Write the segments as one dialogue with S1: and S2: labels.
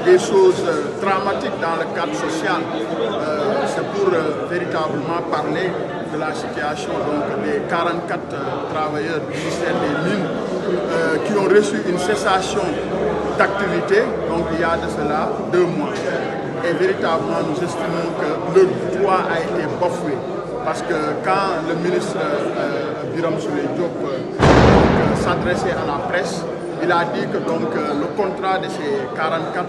S1: des choses dramatiques dans le cadre social. C'est pour véritablement parler de la situation des 44 travailleurs du ministère des Mines qui ont reçu une cessation d'activité, donc il y a de cela 2 mois. Et véritablement, nous estimons que le droit a été bafoué. Parce que quand le ministre Birame Souleye Diop s'adressait à la presse, il a dit que le contrat de ces 44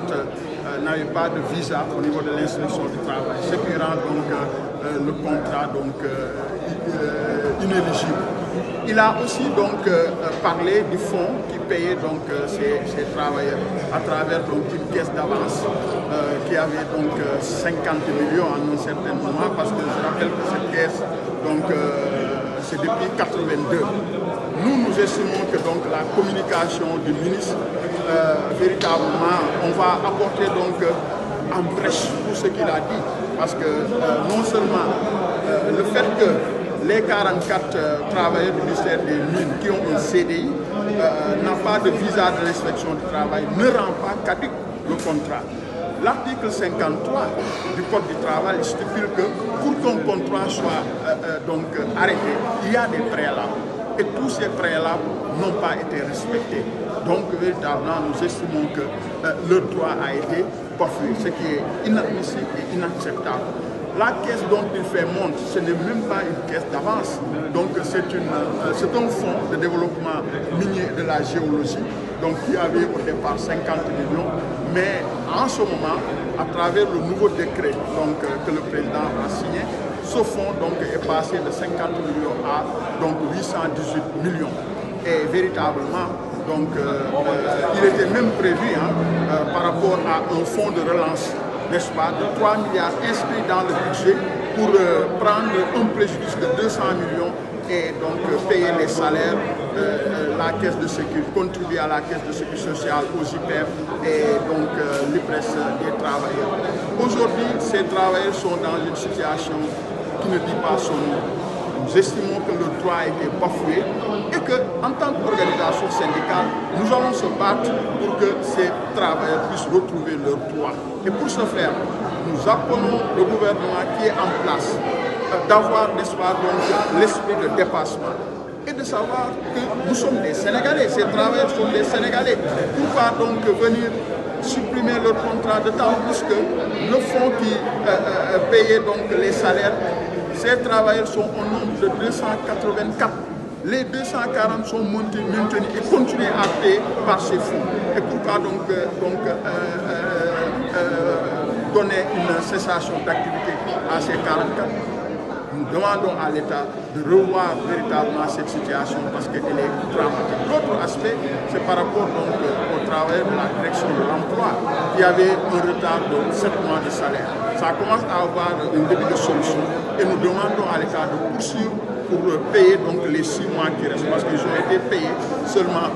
S1: n'avait pas de visa au niveau de l'instruction du travail, ce qui rend le contrat inéligible. Il a aussi parlé du fonds qui payait ces travailleurs à travers une caisse d'avance qui avait 50 millions en un certain moment, parce que je rappelle que cette caisse c'est depuis 82. Nous estimons que la communication du ministre, véritablement, on va apporter en brèche pour ce qu'il a dit, parce que non seulement le fait que les 44 travailleurs du ministère des Mines qui ont un CDI n'ont pas de visa de l'inspection du travail ne rend pas caduc le contrat. L'article 53 du Code du travail stipule que pour qu'un contrat soit arrêté, il y a des préalables. Et tous ces préalables n'ont pas été respectés. Donc, véritablement, nous estimons que le droit a été bafoué, ce qui est inadmissible et inacceptable. La caisse dont il fait montre, ce n'est même pas une caisse d'avance. Donc c'est un fonds de développement minier de la géologie, qui avait au départ 50 millions. Mais en ce moment, à travers le nouveau décret que le président a signé, ce fonds est passé de 50 millions à 818 millions. Et véritablement, il était même prévu par rapport à un fonds de relance, n'est-ce pas, de 3 milliards inscrits dans le budget pour prendre un préjudice de 200 millions et payer les salaires, la caisse de sécurité, contribuer à la caisse de sécurité sociale, aux IPEF et l'IPRES des travailleurs. Aujourd'hui, ces travailleurs sont dans une situation qui ne dit pas son nom. Nous estimons que le droit a été bafoué et qu'en tant qu'organisation syndicale, nous allons se battre pour que ces travailleurs puissent retrouver leurs droits. Et pour ce faire, nous appelons le gouvernement qui est en place d'avoir, n'est-ce pas, l'esprit de dépassement et de savoir que nous sommes des Sénégalais, ces travailleurs sont des Sénégalais. Pourquoi venir supprimer leur contrat de temps plus que le fonds qui payait les salaires? Ces travailleurs sont au nombre de 284. Les 240 sont maintenus et continués à payer par ces fonds. Et pourquoi donner une cessation d'activité à ces 44? Nous demandons à l'État de revoir véritablement cette situation parce qu'elle est dramatique. L'autre aspect, c'est par rapport au travail de la direction de l'emploi qui avait un retard de 7 mois de salaire. Ça commence à avoir une début de solution et nous demandons à l'État de poursuivre pour payer les 6 mois qui restent parce qu'ils ont été payés seulement